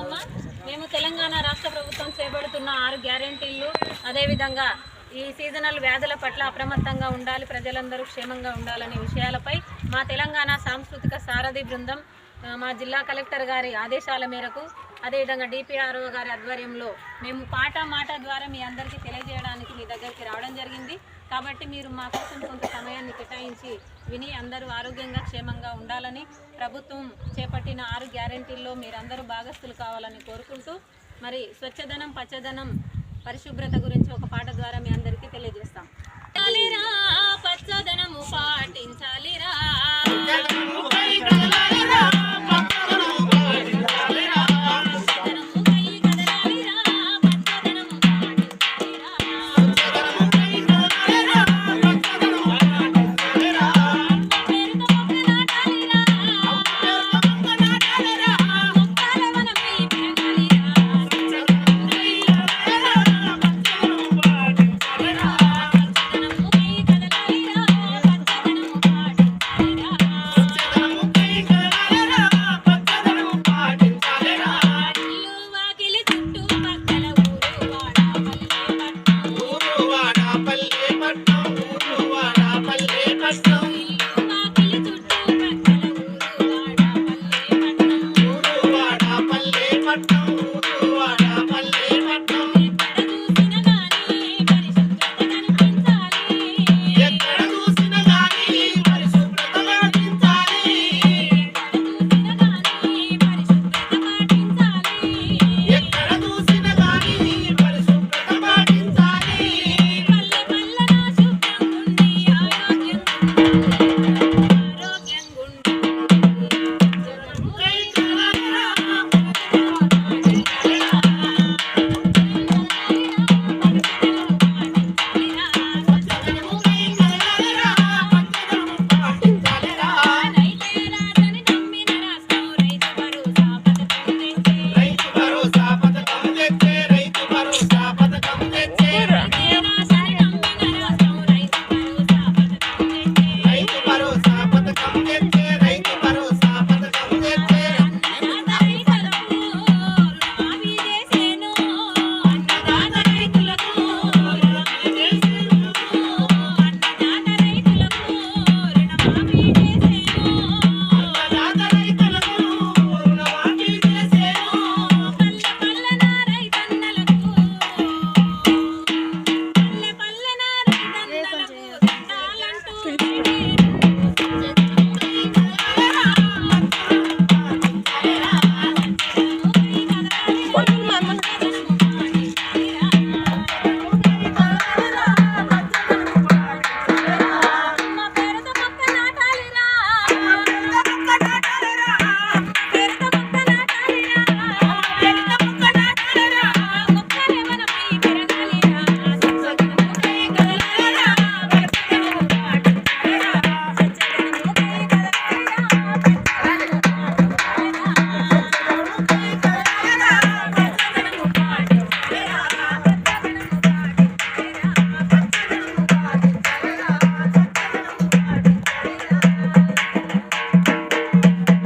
అమ్మమ్మ. మేము తెలంగాణ రాష్ట్ర ప్రభుత్వం చేపడుతున్న 6 గ్యారెంటీలు, అదేవిధంగా ఈ సీజనల్ వ్యాధుల పట్ల అప్రమత్తంగా ఉండాలి, ప్రజలందరూ క్షేమంగా ఉండాలనే విషయాలపై మా తెలంగాణ సాంస్కృతిక సారథి బృందం మా జిల్లా కలెక్టర్ గారి ఆదేశాల మేరకు, అదేవిధంగా డిపిఆర్ఓ గారి ఆధ్వర్యంలో మేము మాట ద్వారా మీ అందరికీ తెలియజేయడానికి మీ దగ్గరికి రావడం జరిగింది. కాబట్టి మీరు మా కోసం కొంత సమయాన్ని కేటాయించి విని అందరూ ఆరోగ్యంగా క్షేమంగా ఉండాలని, ప్రభుత్వం చేపట్టిన 6 గ్యారెంటీల్లో మీరందరూ భాగస్థులు కావాలని కోరుకుంటూ, మరి స్వచ్ఛదనం, పచ్చదనం, పరిశుభ్రత గురించి ఒక పాట ద్వారా మీ అందరికీ తెలియజేస్తాం. పచ్చదనము పాటించాలిరా.